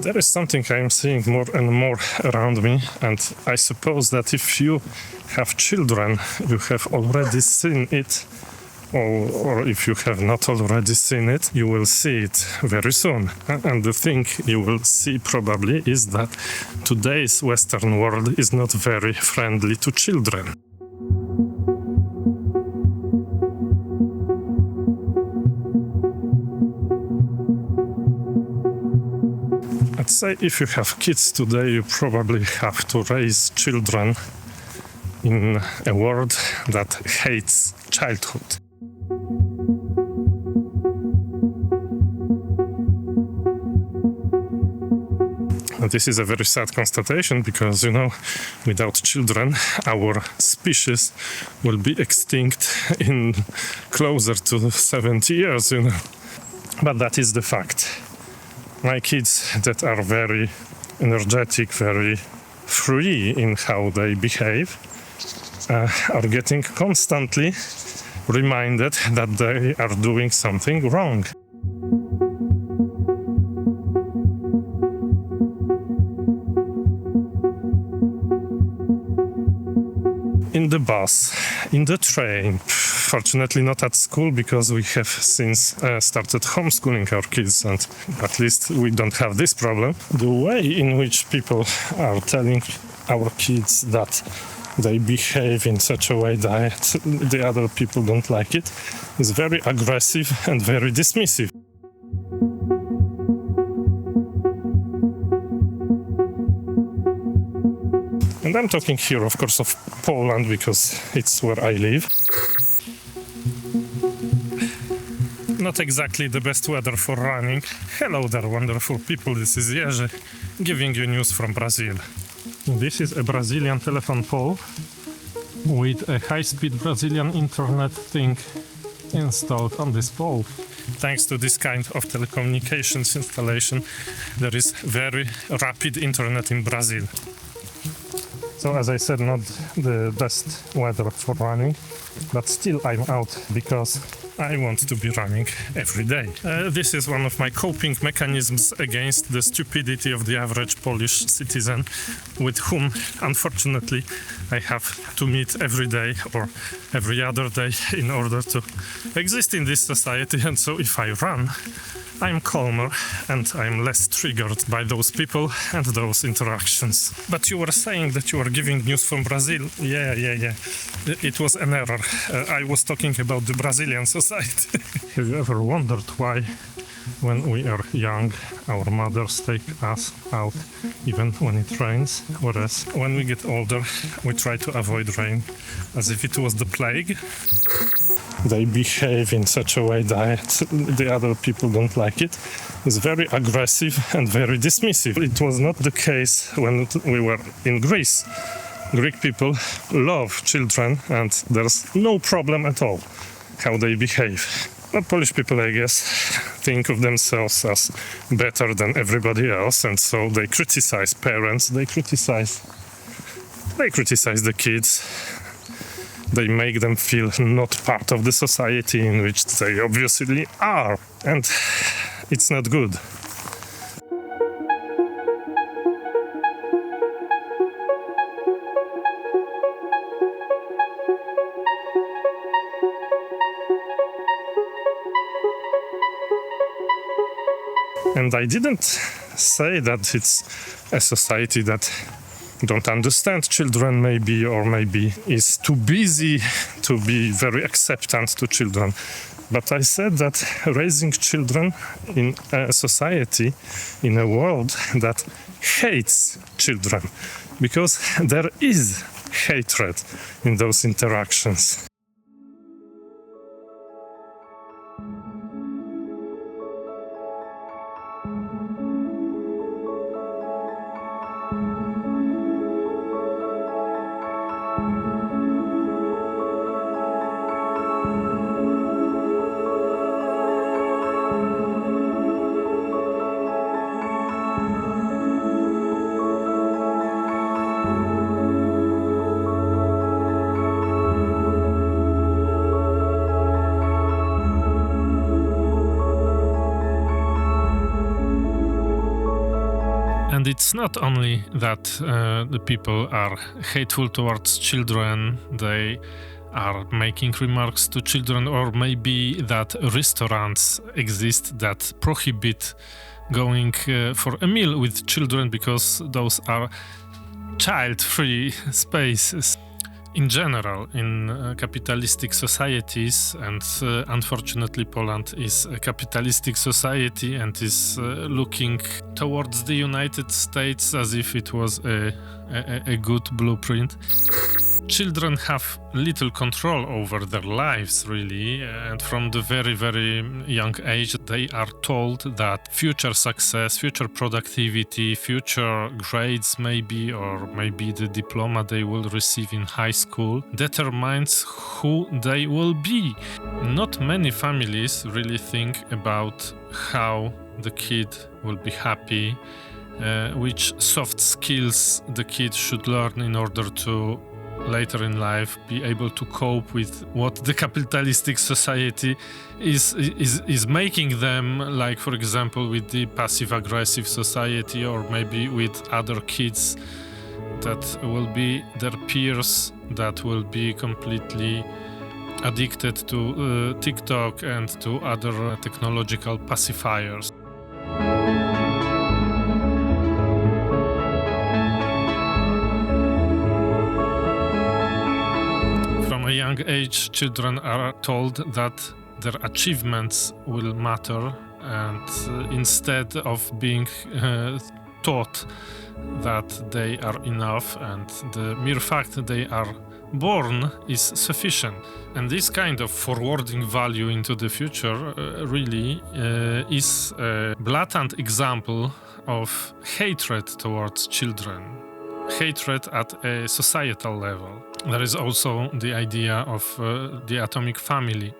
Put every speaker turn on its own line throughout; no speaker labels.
There is something I'm seeing more and more around me, and I suppose that if you have children, you have already seen it, or if you have not already seen it, you will see it very soon. And the thing you will see probably is that today's Western world is not very friendly to children. I'd say if you have kids today, you probably have to raise children in a world that hates childhood. And this is a very sad constatation because, without children, our species will be extinct in closer to 70 years, But that is the fact. My kids that are very energetic, very free in how they behave, are getting constantly reminded that they are doing something wrong. In the bus, in the train, fortunately not at school because we have since started homeschooling our kids and at least we don't have this problem. The way in which people are telling our kids that they behave in such a way that the other people don't like it is very aggressive and very dismissive. And I'm talking here, of course, of Poland because it's where I live. Not exactly the best weather for running. Hello there, wonderful people. This is Jerzy, giving you news from Brazil. This is a Brazilian telephone pole with a high-speed Brazilian internet thing installed on this pole. Thanks to this kind of telecommunications installation, there is very rapid internet in Brazil. So as I said, not the best weather for running, but still I'm out because I want to be running every day. This is one of my coping mechanisms against the stupidity of the average Polish citizen with whom, unfortunately, I have to meet every day or every other day in order to exist in this society. And so if I run, I'm calmer and I'm less triggered by those people and those interactions. But you were saying that you were giving news from Brazil. Yeah. It was an error. I was talking about the Brazilian society. Have you ever wondered why, when we are young, our mothers take us out even when it rains, whereas when we get older, we try to avoid rain as if it was the plague? They behave in such a way that the other people don't like it. It's very aggressive and very dismissive. It was not the case when we were in Greece. Greek people love children and there's no problem at all how they behave. But Polish people, I guess, think of themselves as better than everybody else, and so they criticize parents, they criticize the kids. They make them feel not part of the society in which they obviously are, and it's not good. And I didn't say that it's a society that don't understand children maybe, or maybe is too busy to be very acceptant to children. But I said that raising children in a society, in a world that hates children, because there is hatred in those interactions. And it's not only that the people are hateful towards children, they are making remarks to children, or maybe that restaurants exist that prohibit going for a meal with children because those are child-free spaces. In general, in capitalistic societies, and unfortunately Poland is a capitalistic society and is looking towards the United States as if it was a good blueprint. Children have little control over their lives, really, and from the very, very young age they are told that future success, future productivity, future grades maybe, or maybe the diploma they will receive in high school determines who they will be. Not many families really think about how the kid will be happy, which soft skills the kid should learn in order to later in life be able to cope with what the capitalistic society is making them, like for example with the passive-aggressive society, or maybe with other kids that will be their peers, that will be completely addicted to TikTok and to other technological pacifiers. From a young age, children are told that their achievements will matter, and instead of being taught that they are enough and the mere fact that they are born is sufficient. And this kind of forwarding value into the future really is a blatant example of hatred towards children. Hatred at a societal level. There is also the idea of the atomic family.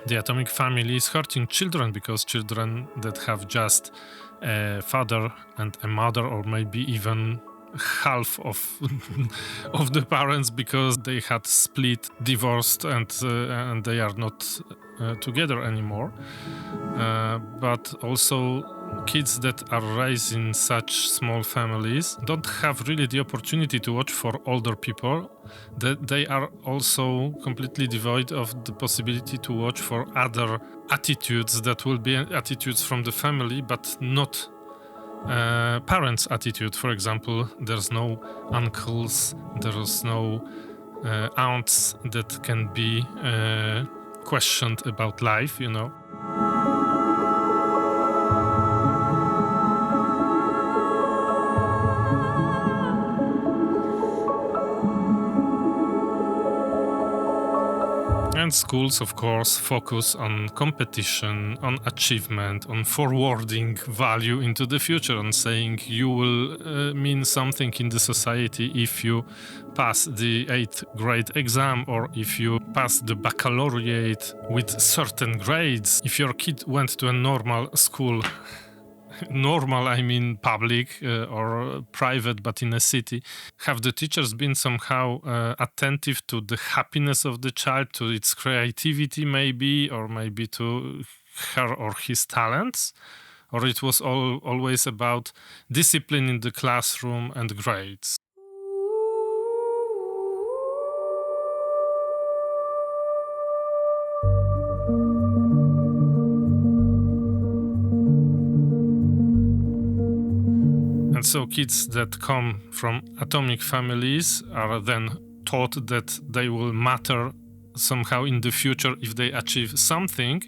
The atomic family is hurting children because children that have just a father and a mother, or maybe even half of of the parents because they had split, divorced, and they are not together anymore. But also kids that are raised in such small families don't have really the opportunity to watch for older people. That they are also completely devoid of the possibility to watch for other attitudes that will be attitudes from the family, but not parents' attitude. For example, there's no uncles, there's no aunts that can be questioned about life, you know. And schools, of course, focus on competition, on achievement, on forwarding value into the future, on saying you will mean something in the society if you pass the 8th grade exam, or if you pass the baccalaureate with certain grades. If your kid went to a normal school, normal, I mean public or private, but in a city, have the teachers been somehow attentive to the happiness of the child, to its creativity maybe, or maybe to her or his talents? Or it was always about discipline in the classroom and grades? And so kids that come from atomic families are then taught that they will matter somehow in the future if they achieve something,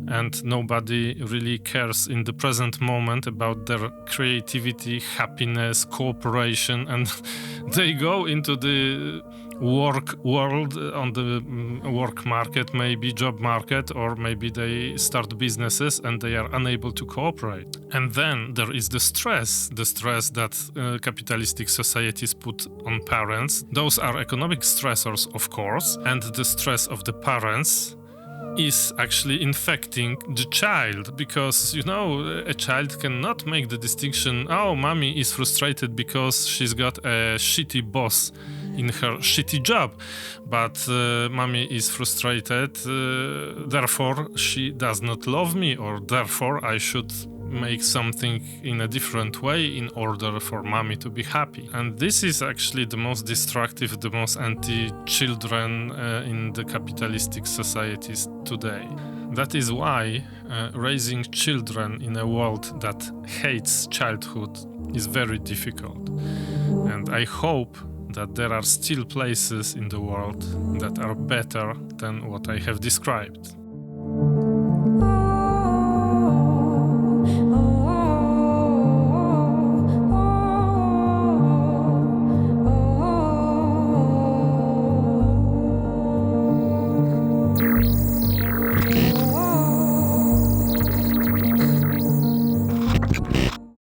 and nobody really cares in the present moment about their creativity, happiness, cooperation, and they go into the work world, on the work market, maybe job market, or maybe they start businesses and they are unable to cooperate. And then there is the stress that capitalistic societies put on parents. Those are economic stressors, of course, and the stress of the parents is actually infecting the child, because, you know, a child cannot make the distinction, oh, mommy is frustrated because she's got a shitty boss in her shitty job, but mommy is frustrated, therefore she does not love me, or therefore I should make something in a different way in order for mommy to be happy. And this is actually the most destructive, the most anti-children in the capitalistic societies today. That is why raising children in a world that hates childhood is very difficult. And I hope that there are still places in the world that are better than what I have described.